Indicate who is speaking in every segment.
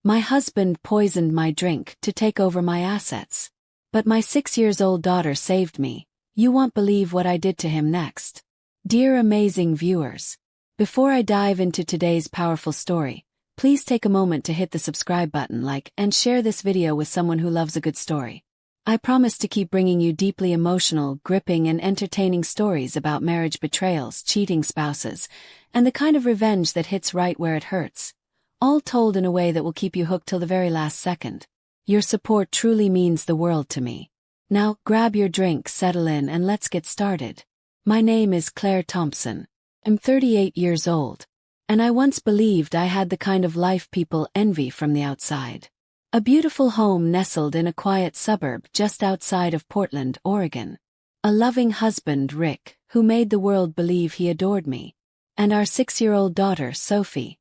Speaker 1: My husband poisoned my drink to take over my assets. But my 6-year-old daughter saved me. You won't believe what I did to him next. Dear amazing viewers, before I dive into today's powerful story, please take a moment to hit the subscribe button, like, and share this video with someone who loves a good story. I promise to keep bringing you deeply emotional, gripping, and entertaining stories about marriage betrayals, cheating spouses, and the kind of revenge that hits right where it hurts. All told in a way that will keep you hooked till the very last second. Your support truly means the world to me. Now, grab your drink, settle in, and let's get started. My name is Claire Thompson. I'm 38 years old. And I once believed I had the kind of life people envy from the outside. A beautiful home nestled in a quiet suburb just outside of Portland, Oregon. A loving husband, Rick, who made the world believe he adored me. And our 6-year-old daughter, Sophie.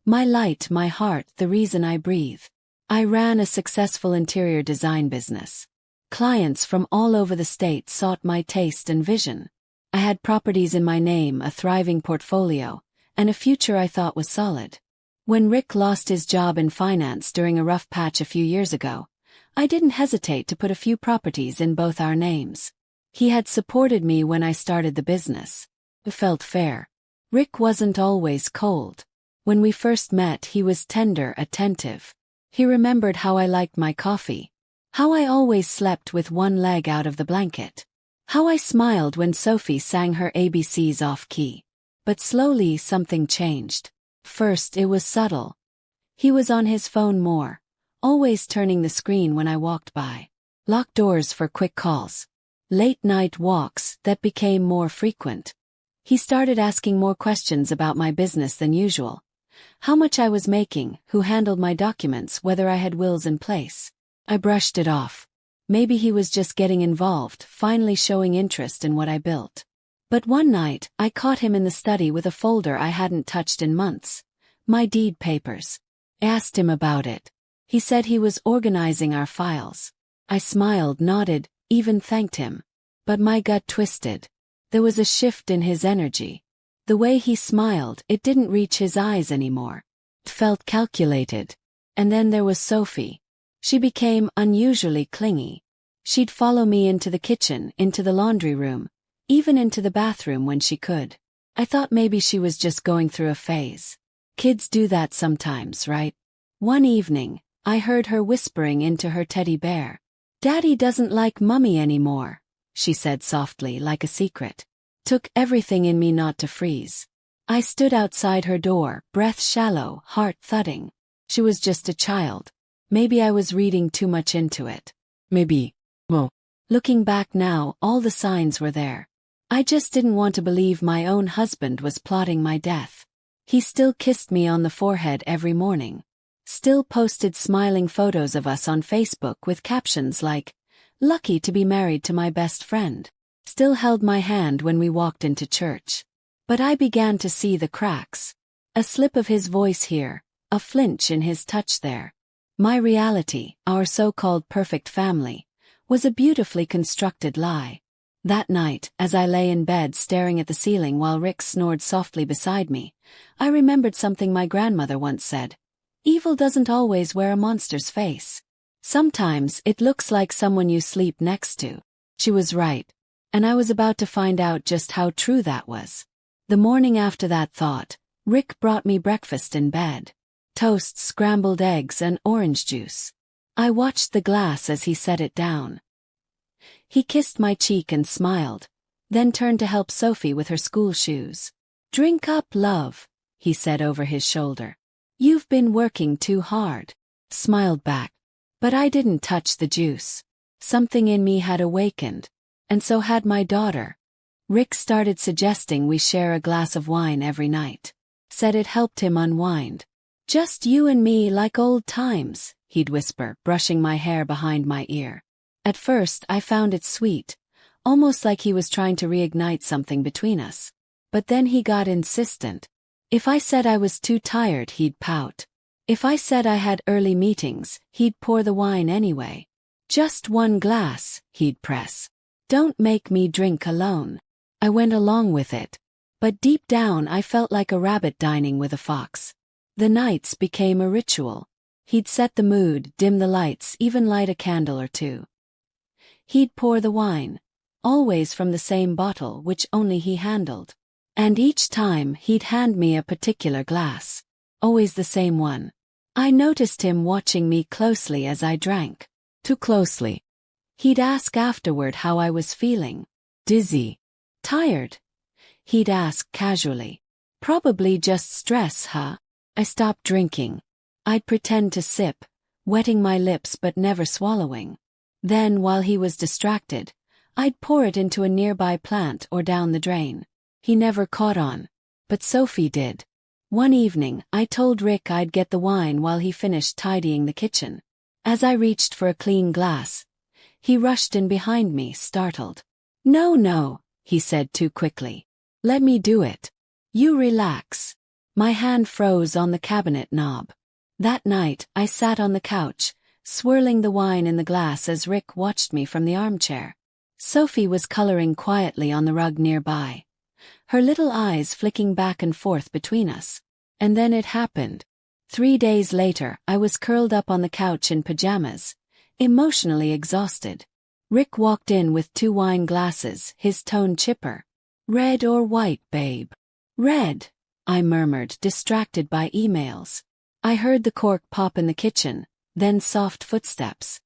Speaker 1: My light, my heart, the reason I breathe. I ran a successful interior design business. Clients from all over the state sought my taste and vision. I had properties in my name, a thriving portfolio, and a future I thought was solid. When Rick lost his job in finance during a rough patch a few years ago, I didn't hesitate to put a few properties in both our names. He had supported me when I started the business. It felt fair. Rick wasn't always cold. When we first met, he was tender, attentive. He remembered how I liked my coffee. How I always slept with one leg out of the blanket. How I smiled when Sophie sang her ABCs off-key. But slowly something changed. First, it was subtle. He was on his phone more, always turning the screen when I walked by. Locked doors for quick calls. Late-night walks that became more frequent. He started asking more questions about my business than usual. How much I was making, who handled my documents, whether I had wills in place. I brushed it off. Maybe he was just getting involved, finally showing interest in what I built. But one night, I caught him in the study with a folder I hadn't touched in months. My deed papers. I asked him about it. He said he was organizing our files. I smiled, nodded, even thanked him. But my gut twisted. There was a shift in his energy. The way he smiled, it didn't reach his eyes anymore. It felt calculated. And then there was Sophie. She became unusually clingy. She'd follow me into the kitchen, into the laundry room, even into the bathroom when she could. I thought maybe she was just going through a phase. Kids do that sometimes, right? One evening, I heard her whispering into her teddy bear. "Daddy doesn't like Mummy anymore," she said softly, like a secret. Took everything in me not to freeze. I stood outside her door, breath shallow, heart thudding. She was just a child. Maybe I was reading too much into it. Maybe. Well, looking back now, all the signs were there. I just didn't want to believe my own husband was plotting my death. He still kissed me on the forehead every morning. Still posted smiling photos of us on Facebook with captions like, "Lucky to be married to my best friend." Still held my hand when we walked into church. But I began to see the cracks. A slip of his voice here, a flinch in his touch there. My reality, our so-called perfect family, was a beautifully constructed lie. That night, as I lay in bed staring at the ceiling while Rick snored softly beside me, I remembered something my grandmother once said. Evil doesn't always wear a monster's face. Sometimes it looks like someone you sleep next to. She was right. And I was about to find out just how true that was. The morning after that thought, Rick brought me breakfast in bed. Toast, scrambled eggs, and orange juice. I watched the glass as he set it down. He kissed my cheek and smiled, then turned to help Sophie with her school shoes. "Drink up, love," he said over his shoulder. "You've been working too hard." Smiled back. But I didn't touch the juice. Something in me had awakened. And so had my daughter. Rick started suggesting we share a glass of wine every night. Said it helped him unwind. "Just you and me like old times," he'd whisper, brushing my hair behind my ear. At first, I found it sweet, almost like he was trying to reignite something between us. But then he got insistent. If I said I was too tired, he'd pout. If I said I had early meetings, he'd pour the wine anyway. "Just one glass," he'd press. "Don't make me drink alone." I went along with it. But deep down I felt like a rabbit dining with a fox. The nights became a ritual. He'd set the mood, dim the lights, even light a candle or two. He'd pour the wine, always from the same bottle which only he handled. And each time he'd hand me a particular glass. Always the same one. I noticed him watching me closely as I drank. Too closely. He'd ask afterward how I was feeling. Dizzy. Tired. He'd ask casually. Probably just stress, huh? I stopped drinking. I'd pretend to sip, wetting my lips but never swallowing. Then, while he was distracted, I'd pour it into a nearby plant or down the drain. He never caught on, but Sophie did. One evening, I told Rick I'd get the wine while he finished tidying the kitchen. As I reached for a clean glass, he rushed in behind me, startled. "No, no," he said too quickly. "Let me do it. You relax." My hand froze on the cabinet knob. That night, I sat on the couch, swirling the wine in the glass as Rick watched me from the armchair. Sophie was coloring quietly on the rug nearby, her little eyes flicking back and forth between us. And then it happened. 3 days later, I was curled up on the couch in pajamas, emotionally exhausted. Rick walked in with 2 wine glasses, his tone chipper. "Red or white, babe?" "Red," I murmured, distracted by emails. I heard the cork pop in the kitchen, then soft footsteps.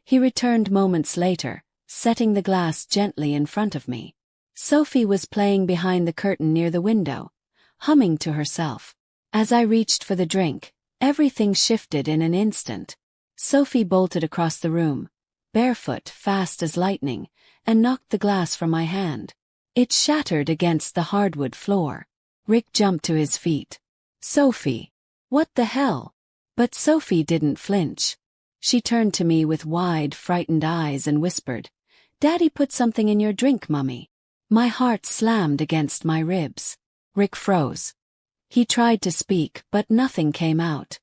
Speaker 1: He returned moments later, setting the glass gently in front of me. Sophie was playing behind the curtain near the window, humming to herself. As I reached for the drink, everything shifted in an instant. Sophie bolted across the room, barefoot, fast as lightning, and knocked the glass from my hand. It shattered against the hardwood floor. Rick jumped to his feet. "Sophie, what the hell?" But Sophie didn't flinch. She turned to me with wide, frightened eyes and whispered, "Daddy put something in your drink, Mummy." My heart slammed against my ribs. Rick froze. He tried to speak, but nothing came out.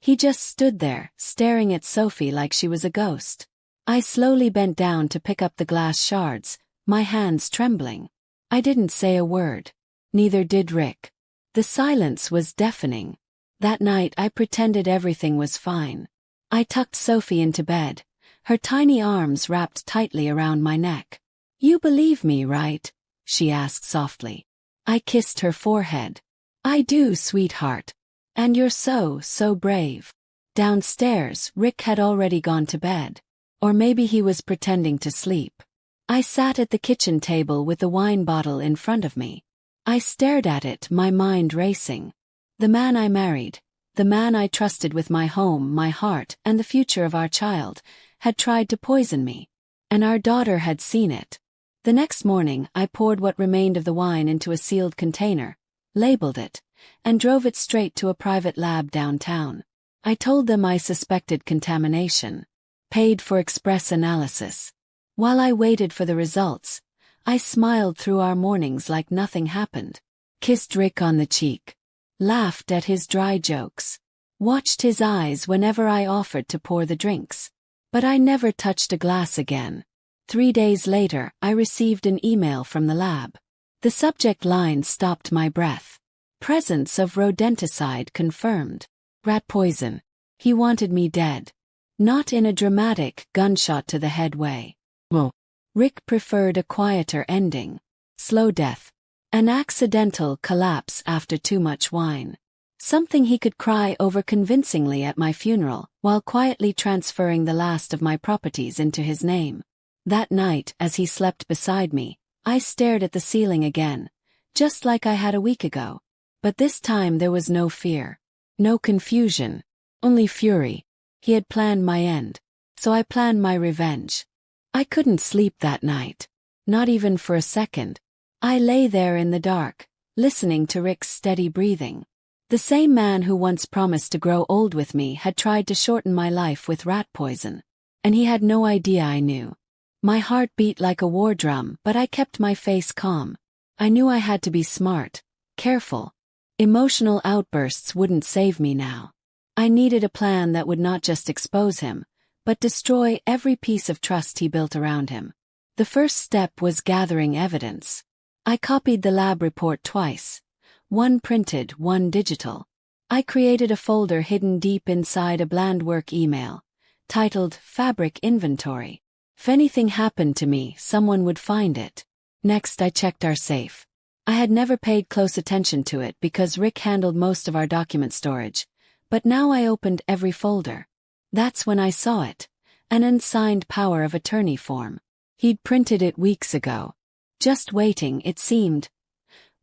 Speaker 1: He just stood there, staring at Sophie like she was a ghost. I slowly bent down to pick up the glass shards, my hands trembling. I didn't say a word. Neither did Rick. The silence was deafening. That night I pretended everything was fine. I tucked Sophie into bed, her tiny arms wrapped tightly around my neck. "You believe me, right?" she asked softly. I kissed her forehead. "I do, sweetheart. And you're so brave." Downstairs, Rick had already gone to bed. Or maybe he was pretending to sleep. I sat at the kitchen table with the wine bottle in front of me. I stared at it, my mind racing. The man I married, the man I trusted with my home, my heart, and the future of our child, had tried to poison me. And our daughter had seen it. The next morning, I poured what remained of the wine into a sealed container, labeled it, and drove it straight to a private lab downtown. I told them I suspected contamination. Paid for express analysis. While I waited for the results, I smiled through our mornings like nothing happened. Kissed Rick on the cheek. Laughed at his dry jokes. Watched his eyes whenever I offered to pour the drinks. But I never touched a glass again. 3 days later, I received an email from the lab. The subject line stopped my breath. Presence of rodenticide confirmed. Rat poison. He wanted me dead. Not in a dramatic, gunshot to the head way. Well, Rick preferred a quieter ending. Slow death. An accidental collapse after too much wine. Something he could cry over convincingly at my funeral, while quietly transferring the last of my properties into his name. That night, as he slept beside me, I stared at the ceiling again, just like I had a week ago. But this time there was no fear. No confusion. Only fury. He had planned my end. So I planned my revenge. I couldn't sleep that night. Not even for a second. I lay there in the dark, listening to Rick's steady breathing. The same man who once promised to grow old with me had tried to shorten my life with rat poison. And he had no idea I knew. My heart beat like a war drum, but I kept my face calm. I knew I had to be smart, careful. Emotional outbursts wouldn't save me now. I needed a plan that would not just expose him, but destroy every piece of trust he built around him. The first step was gathering evidence. I copied the lab report twice. One printed, one digital. I created a folder hidden deep inside a bland work email, titled Fabric Inventory. If anything happened to me, someone would find it. Next, I checked our safe. I had never paid close attention to it because Rick handled most of our document storage, but now I opened every folder. That's when I saw it. An unsigned power of attorney form. He'd printed it weeks ago. Just waiting, it seemed.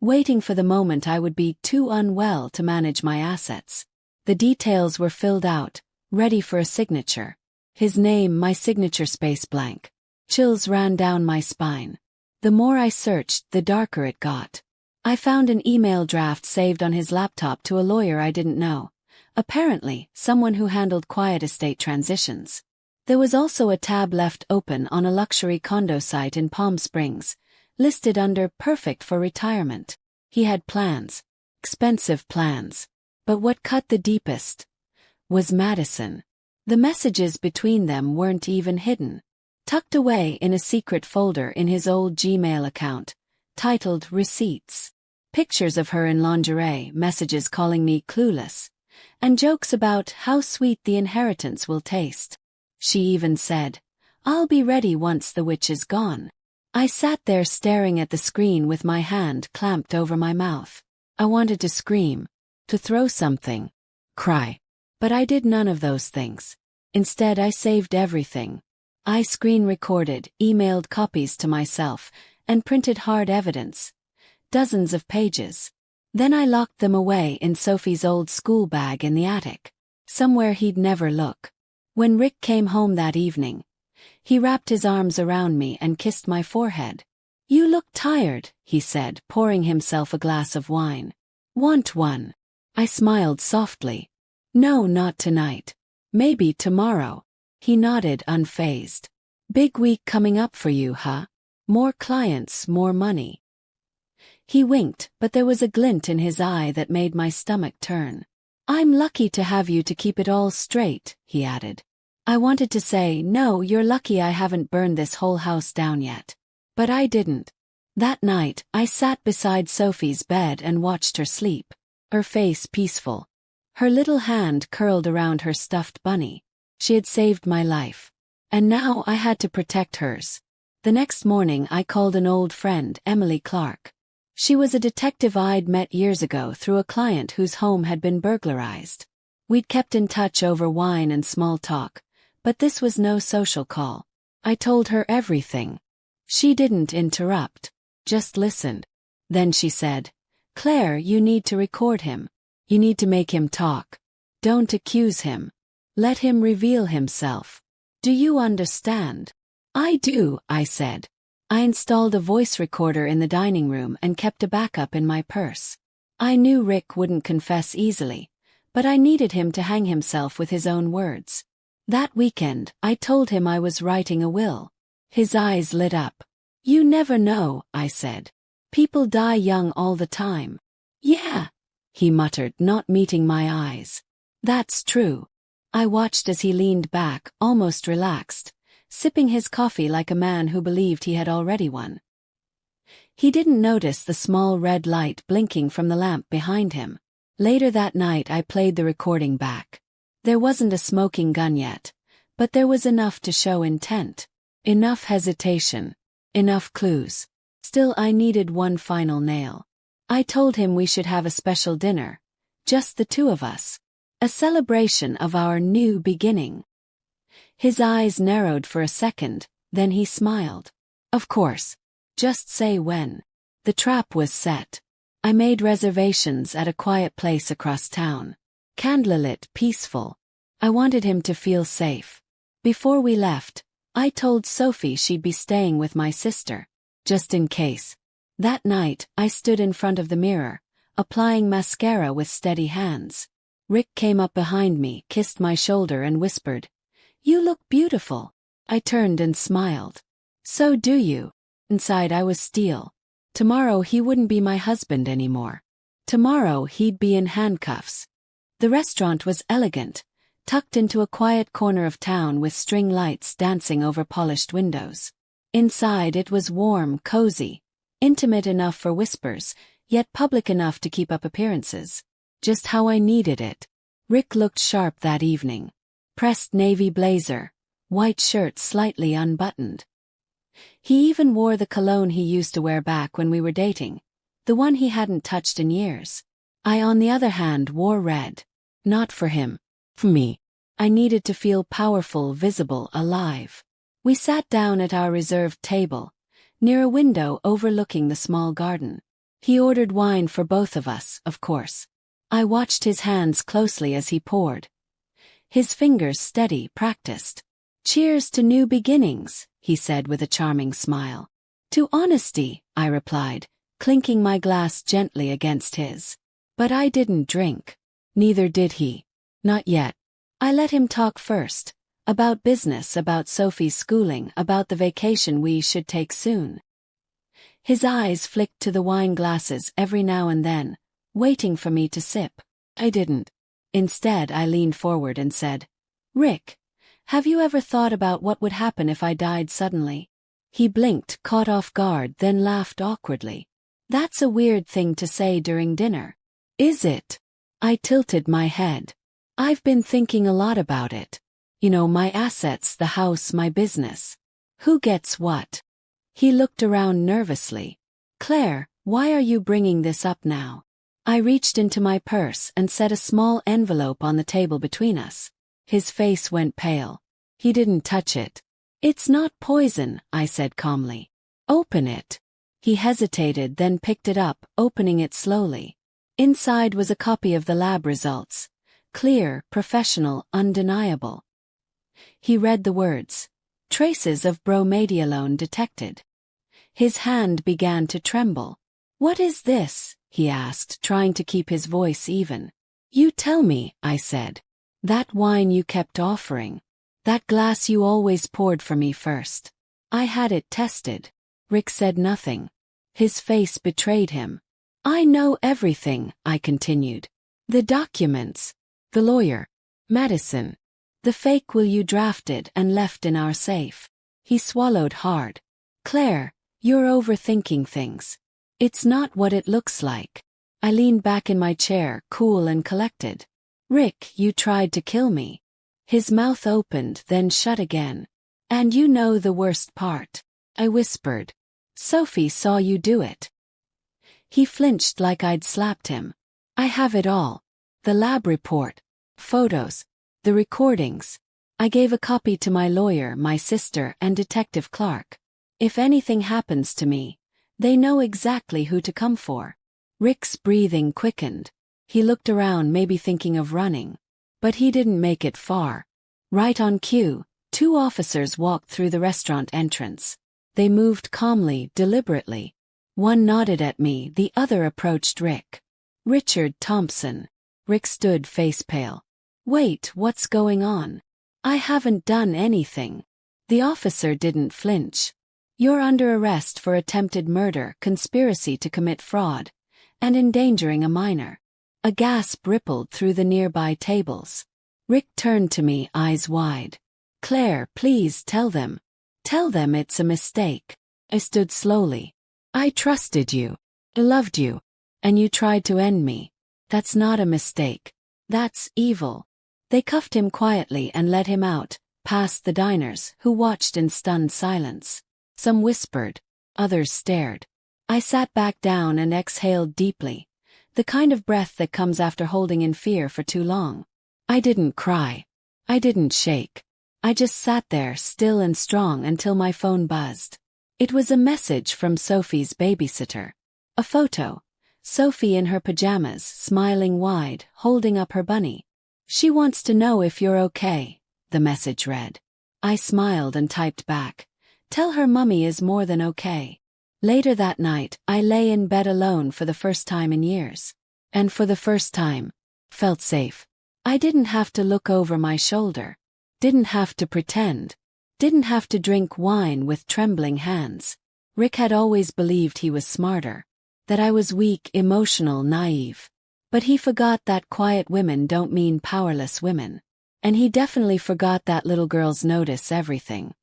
Speaker 1: Waiting for the moment I would be too unwell to manage my assets. The details were filled out, ready for a signature. His name, my signature space blank. Chills ran down my spine. The more I searched, the darker it got. I found an email draft saved on his laptop to a lawyer I didn't know. Apparently, someone who handled quiet estate transitions. There was also a tab left open on a luxury condo site in Palm Springs, listed under perfect for retirement. He had plans. Expensive plans. But what cut the deepest was Madison. The messages between them weren't even hidden. Tucked away in a secret folder in his old Gmail account, titled Receipts. Pictures of her in lingerie, messages calling me clueless, and jokes about how sweet the inheritance will taste. She even said, "I'll be ready once the witch is gone." I sat there staring at the screen with my hand clamped over my mouth. I wanted to scream, to throw something, cry. But I did none of those things. Instead, I saved everything. I screen recorded, emailed copies to myself, and printed hard evidence. Dozens of pages. Then I locked them away in Sophie's old school bag in the attic. Somewhere he'd never look. When Rick came home that evening, he wrapped his arms around me and kissed my forehead. "You look tired," he said, pouring himself a glass of wine. "Want one?" I smiled softly. "No, not tonight. Maybe tomorrow." He nodded, unfazed. "Big week coming up for you, huh? More clients, more money." He winked, but there was a glint in his eye that made my stomach turn. "I'm lucky to have you to keep it all straight," he added. I wanted to say, "No, you're lucky I haven't burned this whole house down yet." But I didn't. That night, I sat beside Sophie's bed and watched her sleep. Her face peaceful. Her little hand curled around her stuffed bunny. She had saved my life. And now I had to protect hers. The next morning I called an old friend, Emily Clark. She was a detective I'd met years ago through a client whose home had been burglarized. We'd kept in touch over wine and small talk, but this was no social call. I told her everything. She didn't interrupt, just listened. Then she said, "Claire, you need to record him. You need to make him talk. Don't accuse him. Let him reveal himself. Do you understand?" "I do," I said. I installed a voice recorder in the dining room and kept a backup in my purse. I knew Rick wouldn't confess easily, but I needed him to hang himself with his own words. That weekend, I told him I was writing a will. His eyes lit up. "You never know," I said. "People die young all the time." "Yeah," he muttered, not meeting my eyes. "That's true." I watched as he leaned back, almost relaxed, sipping his coffee like a man who believed he had already won. He didn't notice the small red light blinking from the lamp behind him. Later that night I played the recording back. There wasn't a smoking gun yet, but there was enough to show intent. Enough hesitation. Enough clues. Still, I needed one final nail. I told him we should have a special dinner. Just the two of us. A celebration of our new beginning. His eyes narrowed for a second, then he smiled. "Of course. Just say when." The trap was set. I made reservations at a quiet place across town. Candlelit, peaceful. I wanted him to feel safe. Before we left, I told Sophie she'd be staying with my sister, just in case. That night, I stood in front of the mirror, applying mascara with steady hands. Rick came up behind me, kissed my shoulder and whispered, "You look beautiful." I turned and smiled. "So do you." Inside I was steel. Tomorrow he wouldn't be my husband anymore. Tomorrow he'd be in handcuffs. The restaurant was elegant, tucked into a quiet corner of town with string lights dancing over polished windows. Inside it was warm, cozy, intimate enough for whispers, yet public enough to keep up appearances. just how I needed it. Rick looked sharp that evening. Pressed navy blazer, white shirt slightly unbuttoned. He even wore the cologne he used to wear back when we were dating, the one he hadn't touched in years. I, on the other hand, wore red. Not for him. For me. I needed to feel powerful, visible, alive. We sat down at our reserved table, near a window overlooking the small garden. He ordered wine for both of us, of course. I watched his hands closely as he poured. His fingers steady, practiced. "Cheers to new beginnings," he said with a charming smile. "To honesty," I replied, clinking my glass gently against his. But I didn't drink. Neither did he. Not yet. I let him talk first. About business, about Sophie's schooling, about the vacation we should take soon. His eyes flicked to the wine glasses every now and then, waiting for me to sip. I didn't. Instead, I leaned forward and said, "Rick, have you ever thought about what would happen if I died suddenly?" He blinked, caught off guard, then laughed awkwardly. "That's a weird thing to say during dinner." "Is it?" I tilted my head. "I've been thinking a lot about it. You know, my assets, the house, my business. Who gets what?" He looked around nervously. "Claire, why are you bringing this up now?" I reached into my purse and set a small envelope on the table between us. His face went pale. He didn't touch it. "It's not poison," I said calmly. "Open it." He hesitated, then picked it up, opening it slowly. Inside was a copy of the lab results. Clear, professional, undeniable. He read the words. "Traces of bromadiolone detected." His hand began to tremble. "What is this?" he asked, trying to keep his voice even. "You tell me," I said. "That wine you kept offering. That glass you always poured for me first. I had it tested." Rick said nothing. His face betrayed him. "I know everything," I continued. "The documents. The lawyer. Madison. The fake will you drafted and left in our safe." He swallowed hard. "Claire, you're overthinking things. It's not what it looks like." I leaned back in my chair, cool and collected. "Rick, you tried to kill me." His mouth opened, then shut again. "And you know the worst part," I whispered. "Sophie saw you do it." He flinched like I'd slapped him. "I have it all. The lab report. Photos. The recordings. I gave a copy to my lawyer, my sister, and Detective Clark. If anything happens to me, they know exactly who to come for." Rick's breathing quickened. He looked around, maybe thinking of running. But he didn't make it far. Right on cue, 2 officers walked through the restaurant entrance. They moved calmly, deliberately. One nodded at me, the other approached Rick. "Richard Thompson." Rick stood face pale. "Wait, what's going on?" "I haven't done anything." The officer didn't flinch. "You're under arrest for attempted murder, conspiracy to commit fraud, and endangering a minor." A gasp rippled through the nearby tables. Rick turned to me, eyes wide. "Claire, please tell them. Tell them it's a mistake." I stood slowly. "I trusted you. I loved you. And you tried to end me. That's not a mistake. That's evil." They cuffed him quietly and led him out, past the diners, who watched in stunned silence. Some whispered. Others stared. I sat back down and exhaled deeply. The kind of breath that comes after holding in fear for too long. I didn't cry. I didn't shake. I just sat there, still and strong, until my phone buzzed. It was a message from Sophie's babysitter. A photo. Sophie in her pajamas, smiling wide, holding up her bunny. "She wants to know if you're okay," the message read. I smiled and typed back. "Tell her Mummy is more than okay." Later that night, I lay in bed alone for the first time in years. And for the first time, felt safe. I didn't have to look over my shoulder. Didn't have to pretend. Didn't have to drink wine with trembling hands. Rick had always believed he was smarter. That I was weak, emotional, naive. But he forgot that quiet women don't mean powerless women. And he definitely forgot that little girls notice everything.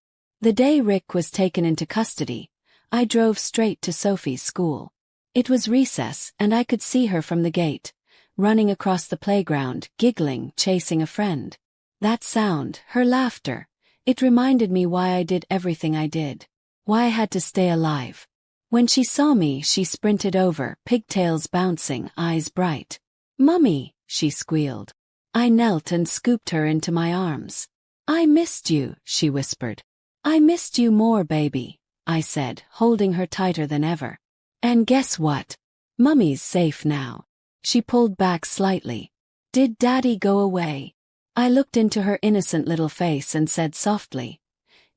Speaker 1: The day Rick was taken into custody, I drove straight to Sophie's school. It was recess, and I could see her from the gate, running across the playground, giggling, chasing a friend. That sound, her laughter, it reminded me why I did everything I did. Why I had to stay alive. When she saw me, she sprinted over, pigtails bouncing, eyes bright. "Mummy," she squealed. I knelt and scooped her into my arms. "I missed you," she whispered. "I missed you more, baby," I said, holding her tighter than ever. "And guess what? Mummy's safe now." She pulled back slightly. "Did Daddy go away?" I looked into her innocent little face and said softly,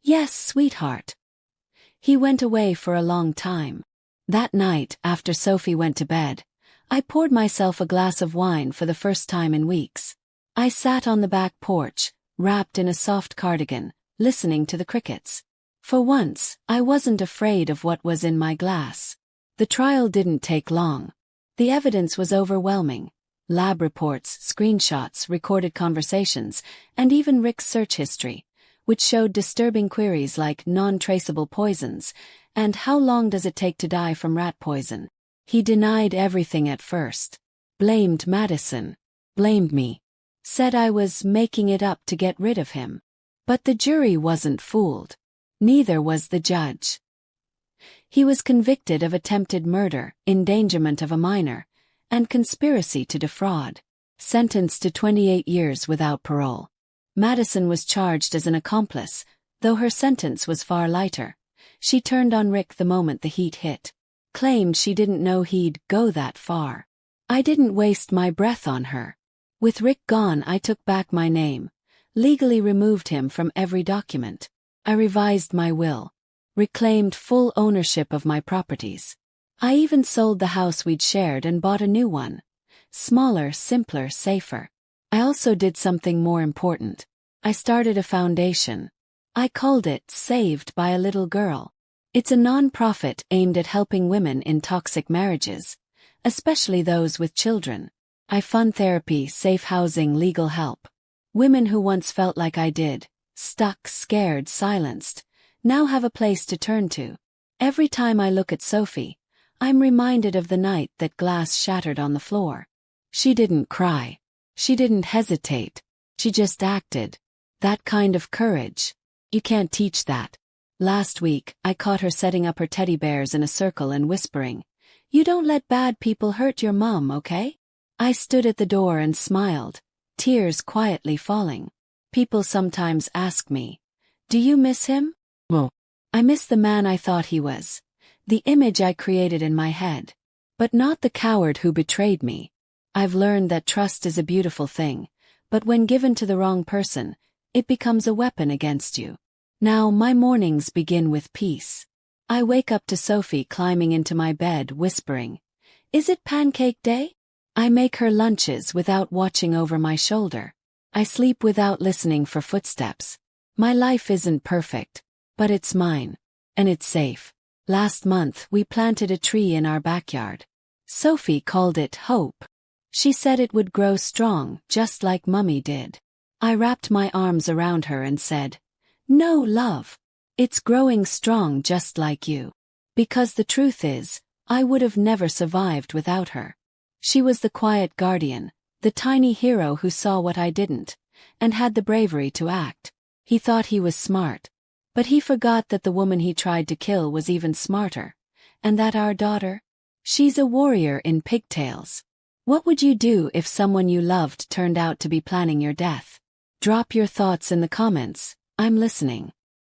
Speaker 1: "Yes, sweetheart. He went away for a long time." That night, after Sophie went to bed, I poured myself a glass of wine for the first time in weeks. I sat on the back porch, wrapped in a soft cardigan, listening to the crickets. For once, I wasn't afraid of what was in my glass. The trial didn't take long. The evidence was overwhelming. Lab reports, screenshots, recorded conversations, and even Rick's search history, which showed disturbing queries like non-traceable poisons, and how long does it take to die from rat poison. He denied everything at first. Blamed Madison. Blamed me. Said I was making it up to get rid of him. But the jury wasn't fooled. Neither was the judge. He was convicted of attempted murder, endangerment of a minor, and conspiracy to defraud. Sentenced to 28 years without parole. Madison was charged as an accomplice, though her sentence was far lighter. She turned on Rick the moment the heat hit. Claimed she didn't know he'd go that far. I didn't waste my breath on her. With Rick gone, I took back my name, legally removed him from every document. I revised my will, reclaimed full ownership of my properties. I even sold the house we'd shared and bought a new one. Smaller, simpler, safer. I also did something more important. I started a foundation. I called it Saved by a Little Girl. It's a non-profit aimed at helping women in toxic marriages, especially those with children. I fund therapy, safe housing, legal help. Women who once felt like I did, stuck, scared, silenced, now have a place to turn to. Every time I look at Sophie, I'm reminded of the night that glass shattered on the floor. She didn't cry. She didn't hesitate. She just acted. That kind of courage. You can't teach that. Last week, I caught her setting up her teddy bears in a circle and whispering, "You don't let bad people hurt your mom, okay?" I stood at the door and smiled, tears quietly falling. People sometimes ask me, "Do you miss him?" Well, I miss the man I thought he was. The image I created in my head. But not the coward who betrayed me. I've learned that trust is a beautiful thing, but when given to the wrong person, it becomes a weapon against you. Now my mornings begin with peace. I wake up to Sophie climbing into my bed, whispering, "Is it pancake day?" I make her lunches without watching over my shoulder. I sleep without listening for footsteps. My life isn't perfect, but it's mine. And it's safe. Last month we planted a tree in our backyard. Sophie called it Hope. She said it would grow strong, just like Mummy did. I wrapped my arms around her and said, "No, love. It's growing strong just like you." Because the truth is, I would have never survived without her. She was the quiet guardian, the tiny hero who saw what I didn't, and had the bravery to act. He thought he was smart. But he forgot that the woman he tried to kill was even smarter, and that our daughter? She's a warrior in pigtails. What would you do if someone you loved turned out to be planning your death? Drop your thoughts in the comments. I'm listening.